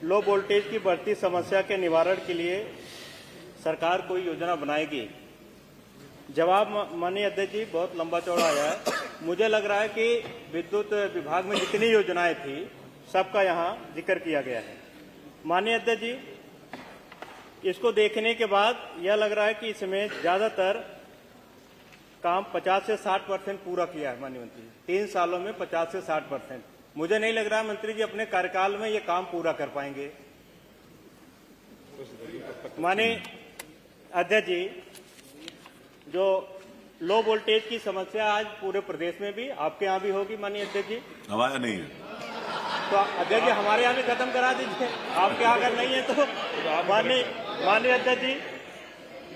Low voltage की बढ़ती समस्या के निवारण के लिए सरकार कोई योजना बनाएगी? जवाब माननीय अध्यक्ष जी बहुत लंबा चौड़ा आया है। मुझे लग रहा है कि विद्युत विभाग में जितनी योजनाएं थी सबका यहाँ जिक्र किया गया है। माननीय अध्यक्ष जी, इसको देखने के बाद यह लग रहा है कि इसमें ज्यादातर काम 50 से 60% पूरा किया है। माननीय मंत्री जी 3 सालों में 50 से 60%। मुझे नहीं लग रहा मंत्री जी अपने कार्यकाल में ये काम पूरा कर पाएंगे। माननीय अध्यक्ष जी, जो लो वोल्टेज की समस्या आज पूरे प्रदेश में भी, आपके यहाँ भी होगी माननीय अध्यक्ष जी। हमारे नहीं है तो अध्यक्ष जी हमारे यहाँ भी खत्म करा दीजिए, आपके यहाँ अगर नहीं है तो। माननीय अध्यक्ष जी,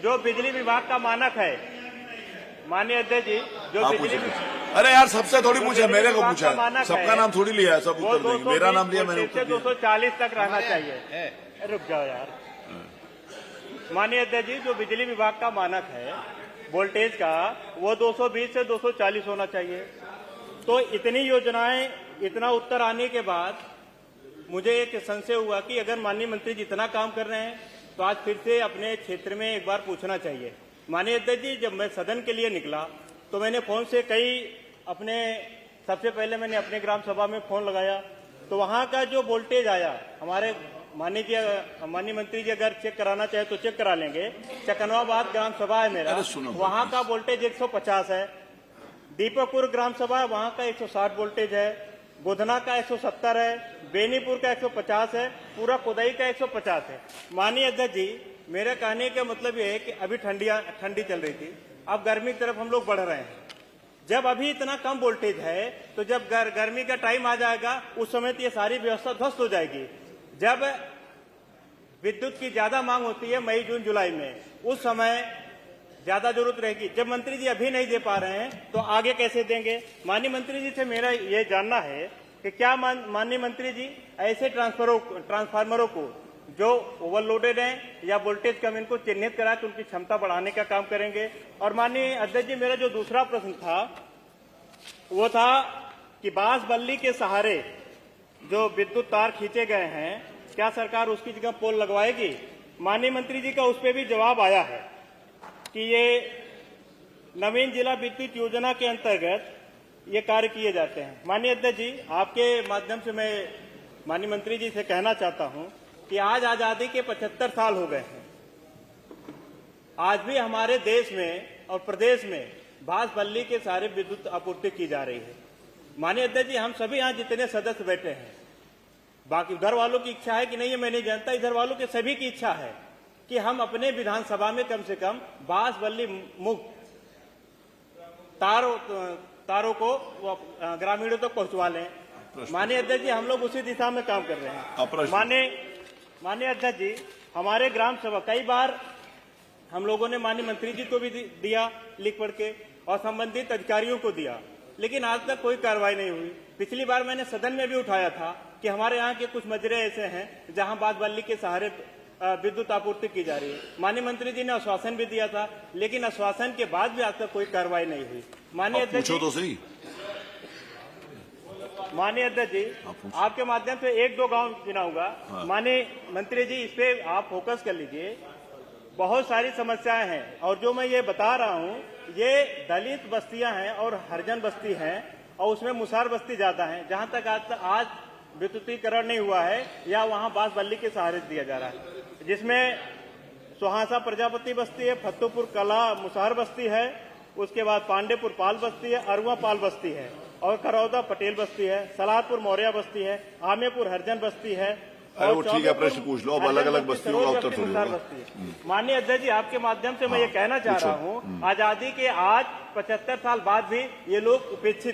जो बिजली विभाग का मानक है, माननीय अध्यक्ष जी, जो बिजली, अरे यार सबसे थोड़ी पूछा, मेरे को पूछा, सबका नाम थोड़ी लिया है, सब वो उत्तर देंगे। मेरा नाम लिया, मैंने उत्तर दिया। 240 तक रहना चाहिए। रुक जाओ यार। माननीय अध्यक्ष जी, जो बिजली विभाग का मानक है वोल्टेज का, वो 220 से 240 होना चाहिए। तो इतनी योजनाएं, इतना उत्तर आने के बाद मुझे एक संशय हुआ कि अगर माननीय मंत्री जी इतना काम कर रहे हैं तो आज फिर से अपने क्षेत्र में एक बार पूछना चाहिए। माननीय अध्यक्ष जी, जब मैं सदन के लिए निकला तो मैंने फोन से सबसे पहले मैंने अपने ग्राम सभा में फोन लगाया, तो वहां का जो वोल्टेज आया, हमारे माननीय मंत्री जी अगर चेक कराना चाहे तो चेक करा लेंगे। चकनवाबाद ग्राम सभा है मेरा, वहां का वोल्टेज 150 है। दीपकपुर ग्राम सभा है, वहां का 160 वोल्टेज है। गोधना का 170 है। बेनीपुर का 150 है। पूरा कोदई का 150 है। माननीय अध्यक्ष जी, मेरे कहने का मतलब ये है कि अभी ठंडी चल रही थी, अब गर्मी की तरफ हम लोग बढ़ रहे हैं। जब अभी इतना कम वोल्टेज है तो जब गर्मी का टाइम आ जाएगा उस समय तो ये सारी व्यवस्था ध्वस्त हो जाएगी। जब विद्युत की ज्यादा मांग होती है मई जून जुलाई में, उस समय ज्यादा जरूरत रहेगी। जब मंत्री जी अभी नहीं दे पा रहे हैं तो आगे कैसे देंगे? माननीय मंत्री जी से मेरा ये जानना है कि क्या माननीय मंत्री जी ऐसे ट्रांसफार्मरों को जो ओवरलोडेड हैं या वोल्टेज कम, इनको चिन्हित करा के उनकी क्षमता बढ़ाने का काम करेंगे? और माननीय अध्यक्ष जी, मेरा जो दूसरा प्रश्न था वो था कि बांस बल्ली के सहारे जो विद्युत तार खींचे गए हैं, क्या सरकार उसकी जगह पोल लगवाएगी? माननीय मंत्री जी का उस पर भी जवाब आया है कि ये नवीन जिला विद्युत योजना के अंतर्गत ये कार्य किए जाते हैं। माननीय अध्यक्ष जी, आपके माध्यम से मैं माननीय मंत्री जी से कहना चाहता हूं कि आज आजादी के 75 साल हो गए हैं। आज भी हमारे देश में और प्रदेश में बांस बल्ली के सहारे विद्युत आपूर्ति की जा रही है। माननीय अध्यक्ष जी, हम सभी यहाँ जितने सदस्य बैठे हैं, बाकी उधर वालों की इच्छा है कि नहीं है मैं नहीं जानता, इधर वालों के सभी की इच्छा है कि हम अपने विधानसभा में कम से कम बांस बल्ली मुक्त तारों को ग्रामीणों तक पहुंचवा लें। माननीय अध्यक्ष जी, हम लोग उसी दिशा में काम कर रहे हैं। माननीय अध्यक्ष जी, हमारे ग्राम सभा कई बार हम लोगों ने माननीय मंत्री जी को भी दिया लिख पढ़ के और संबंधित अधिकारियों को दिया, लेकिन आज तक कोई कार्रवाई नहीं हुई। पिछली बार मैंने सदन में भी उठाया था कि हमारे यहाँ के कुछ मजरे ऐसे हैं जहां बांस बल्ली के सहारे विद्युत आपूर्ति की जा रही है। माननीय मंत्री जी ने आश्वासन भी दिया था, लेकिन आश्वासन के बाद भी आज तक कोई कार्रवाई नहीं हुई। माननीय अध्यक्ष जी, माननीय अध्यक्ष जी, आपके माध्यम से 1-2 गांव गिनाऊंगा। माननीय मंत्री जी, इस पे आप फोकस कर लीजिए। बहुत सारी समस्याएं हैं और जो मैं ये बता रहा हूं ये दलित बस्तियां हैं और हरिजन बस्ती हैं और उसमें मुसार बस्ती ज्यादा है, जहां तक आज विद्युतीकरण नहीं हुआ है या वहां बांस बल्ली के सहारे दिया जा रहा है, जिसमें सुहासा प्रजापति बस्ती है, फत्तूपुर कला मुसार बस्ती है, उसके बाद पांडेपुर पाल बस्ती है, अरुआ पाल बस्ती है और करौदा पटेल बस्ती है, सलाहपुर मौर्या बस्ती है, आमेपुर हरिजन बस्ती है। अरे वो ठीक है, प्रश्न पूछ लो, अब अलग अलग बस्तियों का उत्तर थोड़ी होगा। माननीय अध्यक्ष जी, आपके माध्यम से मैं ये कहना चाह रहा हूँ, आजादी के आज 75 साल बाद भी ये लोग उपेक्षित हैं।